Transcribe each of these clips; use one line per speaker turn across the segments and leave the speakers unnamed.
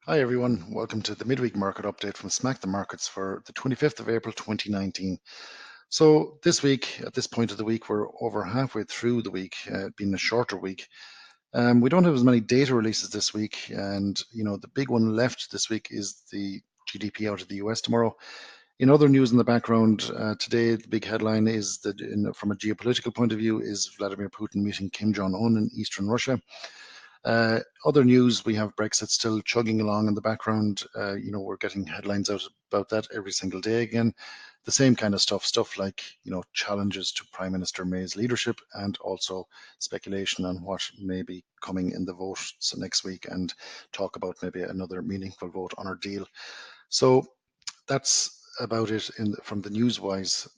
Hi everyone, welcome to the midweek market update from Smack the Markets for the 25th of April 2019. So this week, at this point of the week, we're over halfway through the week, being a shorter week. We don't have as many data releases this week, and the big one left this week is the GDP out of the US tomorrow. In other news in the background, today the big headline is that, from a geopolitical point of view, is Vladimir Putin meeting Kim Jong-un in eastern Russia. Other news, we have Brexit still chugging along in the background. We're getting headlines out about that every single day again. The same kind of stuff like, challenges to Prime Minister May's leadership and also speculation on what may be coming in the vote next week and talk about maybe another meaningful vote on our deal. So that's about it from the news wise.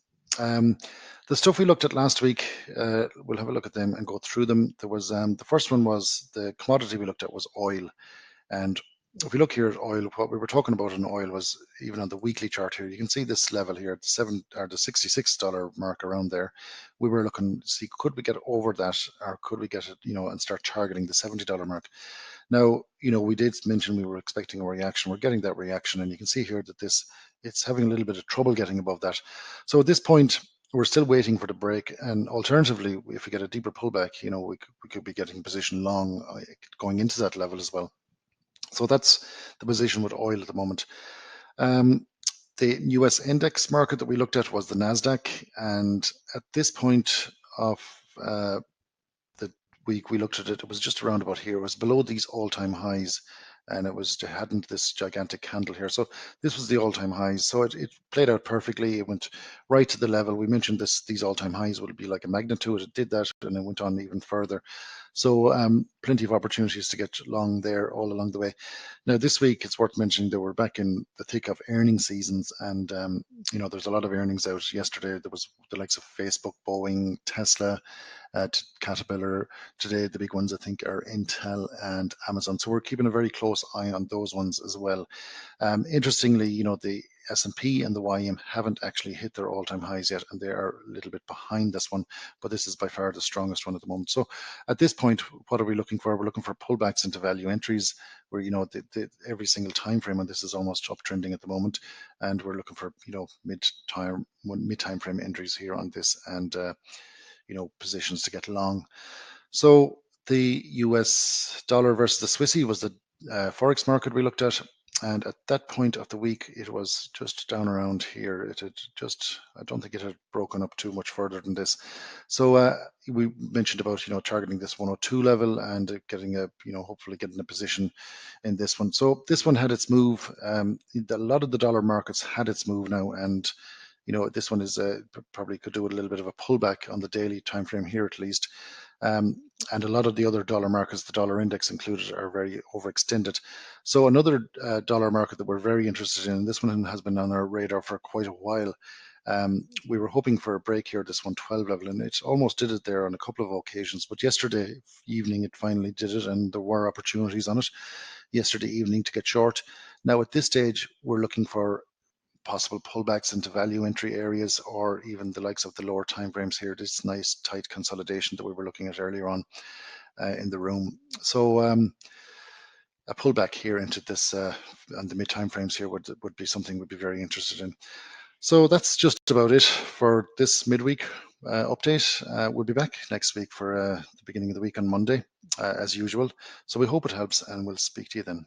The stuff we looked at last week, we'll have a look at them and go through them. There was the first one was the commodity we looked at was oil, and if we look here at oil, what we were talking about in oil was even on the weekly chart here. You can see this level here, the $66 mark around there. We were looking to see could we get over that, or could we get it, and start targeting the $70 mark. Now, we did mention we were expecting a reaction. We're getting that reaction, and you can see here that it's having a little bit of trouble getting above that. So at this point, we're still waiting for the break. And alternatively, if we get a deeper pullback, we could be getting position long going into that level as well. So that's the position with oil at the moment. The US index market that we looked at was the NASDAQ. And at this point of the week we looked at it, it was just around about here. It was below these all-time highs, and it hadn't this gigantic candle here. So this was the all-time highs. So it played out perfectly. It went right to the level. We mentioned these all-time highs would be like a magnet to it. It did that, and it went on even further. So plenty of opportunities to get long there all along the way. Now this week, it's worth mentioning that we're back in the thick of earnings seasons, and there's a lot of earnings out. Yesterday there was the likes of Facebook, Boeing, Tesla, Caterpillar. Today the big ones I think are Intel and Amazon. So we're keeping a very close eye on those ones as well. Interestingly, the S&P and the YM haven't actually hit their all-time highs yet, and they are a little bit behind this one, but this is by far the strongest one at the moment. So at this point, what are we looking for? We're looking for pullbacks into value entries where, every single time frame on this is almost uptrending at the moment, and we're looking for, mid-time frame entries here on this, and positions to get long. So the US dollar versus the Swissy was the forex market we looked at, and at that point of the week it was just down around here. It had just, I don't think it had broken up too much further than this. So we mentioned about targeting this 102 level and getting hopefully getting a position in this one. So this one had its move. A lot of the dollar markets had its move now, and this one is probably could do with a little bit of a pullback on the daily time frame here at least. And a lot of the other dollar markets, the dollar index included, are very overextended. So another dollar market that we're very interested in, this one has been on our radar for quite a while. We were hoping for a break here, this 112 level, and it almost did it there on a couple of occasions. But yesterday evening, it finally did it, and there were opportunities on it yesterday evening to get short. Now, at this stage, we're looking for possible pullbacks into value entry areas, or even the likes of the lower timeframes here, this nice tight consolidation that we were looking at earlier on in the room. So a pullback here into this on the mid timeframes here would be something we'd be very interested in. So that's just about it for this midweek update. We'll be back next week for the beginning of the week on Monday, as usual. So we hope it helps, and we'll speak to you then.